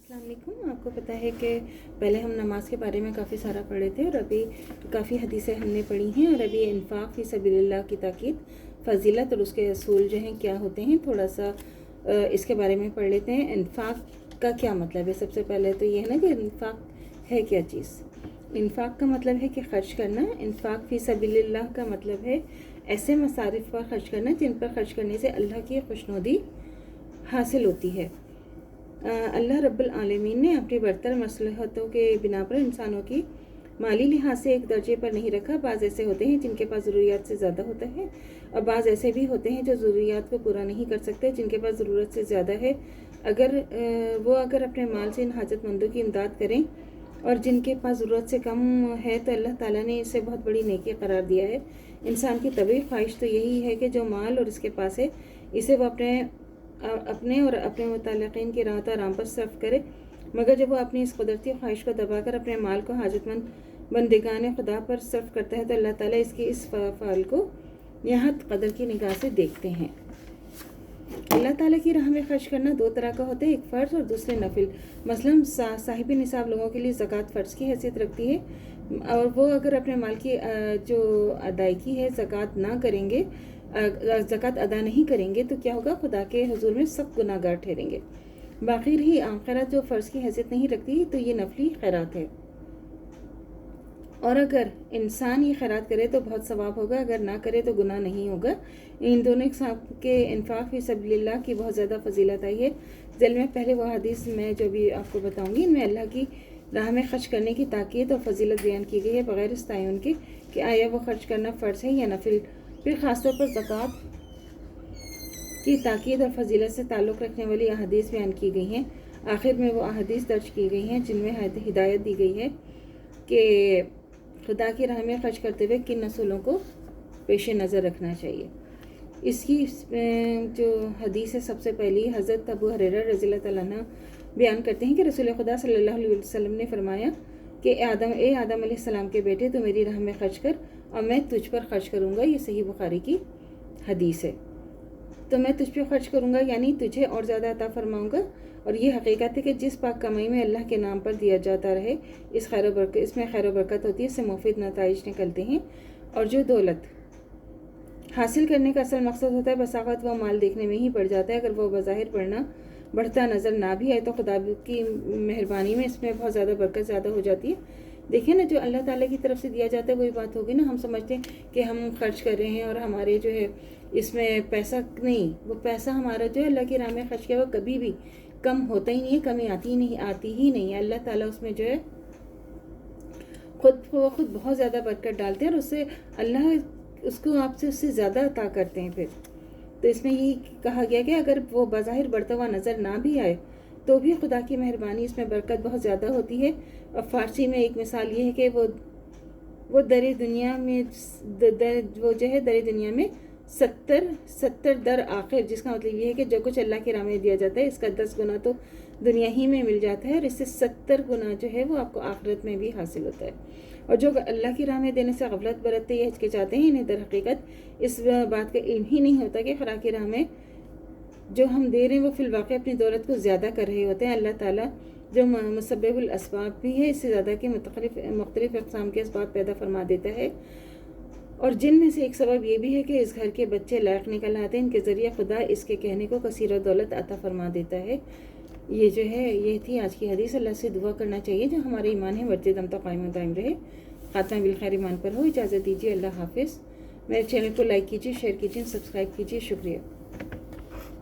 अस्सलाम वालेकुम। आपको पता है कि पहले हम नमाज के बारे में काफ़ी सारा पढ़े थे और अभी काफ़ी हदीसें हमने पढ़ी हैं और अभी इन्फाक फ़ी सबीलिल्लाह की ताकीद, फजीलत और उसके असूल जो हैं क्या होते हैं, थोड़ा सा इसके बारे में पढ़ लेते हैं। इन्फाक का क्या मतलब है? सबसे पहले तो ये है ना कि इन्फाक है क्या चीज़। इन्फाक का मतलब है कि ख़र्च करना। इन्फाक फ़ी सबीलिल्लाह का मतलब है ऐसे मसारिफ पर ख़र्च करना जिन पर ख़र्च करने से अल्लाह की खुशनुदी हासिल होती है। अल्लाह रब्बुल आलमीन ने अपनी बरतर मसलहतों के बिना पर इंसानों की माली लिहाज से एक दर्जे पर नहीं रखा। बाज़ ऐसे होते हैं जिनके पास ज़रूरियात से ज़्यादा होता है और बाज़ ऐसे भी होते हैं जो ज़रूरियात को पूरा नहीं कर सकते, जिनके पास ज़रूरत से ज़्यादा है। अगर अपने माल से इन हाजतमंदों की इमदाद करें और जिनके पास ज़रूरत से कम है तो अल्लाह ताला ने इसे बहुत बड़ी नेकी करार दिया है। इंसान की तबी ख्वाहिश तो यही है कि जो माल और इसके पास है इसे वो अपने और अपने मुतल्लिक़ीन की राहत आराम पर सर्फ करे, मगर जब वो अपनी इस कुदरती ख्वाहिश को दबाकर अपने माल को हाजतमंद बंदगान खुदा पर सर्फ करता है तो अल्लाह ताला इसकी इस फ़ाल को निहायत कदर की निगाह से देखते हैं। अल्लाह ताला की राह में खर्च करना दो तरह का होता है, एक फ़र्ज़ और दूसरे नफिल। मसलन साहिब निसाब लोगों के लिए ज़कात फ़र्ज़ की हैसियत रखती है और वो अगर अपने माल की जो अदायगी है ज़कात ना करेंगे, ज़कात अदा नहीं करेंगे तो क्या होगा? खुदा के हुजूर में सख्त गुनाहगार ठहरेंगे। बाकी रही आम खैरात जो फ़र्ज़ की हैसियत नहीं रखती तो ये नफली खैरात है और अगर इंसान ये खैरात करे तो बहुत सवाब होगा, अगर ना करे तो गुनाह नहीं होगा। इन दोनों के इन्फाक फ़ी सबीलिल्लाह की बहुत ज़्यादा फजीलत आई है। ज़िल में पहले वह हदीस मैं जो भी आपको बताऊँगी, इनमें अल्लाह की राह में खर्च करने की ताकीद और फजीलत बयान की गई है बग़ैर इस तयन के कि आया वो खर्च करना फ़र्ज़ है या नफिल। फिर ख़ासतौर पर ज़कात की ताकीद और फजीलत से ताल्लुक़ रखने वाली अहादीस बयान की गई हैं। आखिर में वो अहादीस दर्ज की गई हैं जिनमें हिदायत दी गई है कि खुदा की राह में खर्च करते हुए किन असूलों को पेश नज़र रखना चाहिए। इसकी जो हदीस है, सबसे पहली हज़रत अबू हुरैरा रज़ियल्लाहु तआला अन्हु बयान करते हैं कि रसूल खुदा सल्लल्लाहु अलैहि वसल्लम ने फरमाया कि ए आदम अलैहिस्सलाम के बेटे, तो मेरी राह में खर्च कर और मैं तुझ पर खर्च करूँगा। ये सही बुखारी की हदीस है। तो मैं तुझ पर खर्च करूँगा यानी तुझे और ज़्यादा अता फरमाऊँगा। और ये हकीकत है कि जिस पाक कमाई में अल्लाह के नाम पर दिया जाता रहे इसमें खैर बरकत होती है, इससे मुफीद नताइज निकलते हैं। और जो दौलत हासिल करने का असल मकसद होता है, बसावत वह माल देखने में ही बढ़ जाता है। अगर वो बज़ाहिर बढ़ता नज़र ना भी आए तो खुदा की मेहरबानी में इसमें बहुत ज़्यादा बरकत ज़्यादा हो जाती है। देखिए ना, जो अल्लाह ताला की तरफ से दिया जाता है वही बात होगी ना। हम समझते हैं कि हम खर्च कर रहे हैं और हमारे जो है इसमें पैसा नहीं, वो पैसा हमारा जो है अल्लाह की राह में खर्च किया हुआ कभी भी कम होता ही नहीं है, कमी आती ही नहीं है। अल्लाह ताला उसमें जो है खुद बहुत ज़्यादा बरकत डालते हैं और उससे अल्लाह उसको आपसे उससे ज़्यादा अता करते हैं। फिर तो इसमें यही कहा गया कि अगर वो बज़ाहिर बढ़ता हुआ नज़र ना भी आए तो भी खुदा की मेहरबानी इसमें बरकत बहुत ज़्यादा होती है। और फ़ारसी में एक मिसाल ये है कि वो दर दुनिया में वो जो है दर दुनिया में 70 दर आखिर, जिसका मतलब ये है कि जो कुछ अल्लाह के राह में दिया जाता है इसका 10 गुना तो दुनिया ही में मिल जाता है और इससे 70 गुना जो है वो आपको आखिरत में भी हासिल होता है। और जो अल्लाह की राह में देने से गफलत बरतते या हिचकिचाते हैं, इन्हें दर हकीकत इस बात का इल्म ही नहीं होता कि खुदा की राह में जो हम दे रहे हैं वो फिलवाक़े अपनी दौलत को ज़्यादा कर रहे होते हैं। अल्लाह ताला जो मुसब्बिबुल असबाब भी है, इससे ज़्यादा के मुख्तलिफ़ अक़साम के असबाब पैदा फरमा देता है। और जिनमें से एक सबब ये भी है कि इस घर के बच्चे लायक निकल आते हैं, इनके ज़रिए खुदा इसके कहने को कसीर दौलत अता फरमा देता है। ये जो है ये थी आज की हदीस। अल्लाह से दुआ करना चाहिए जो हमारे ईमान है बढ़ते दम तक कायम दायम रहे, खात्मा बिल खैर ईमान पर हो। इजाज़त दीजिए, अल्लाह हाफ़िज़। मेरे चैनल को लाइक कीजिए, शेयर कीजिए, सब्सक्राइब कीजिए। शुक्रिया।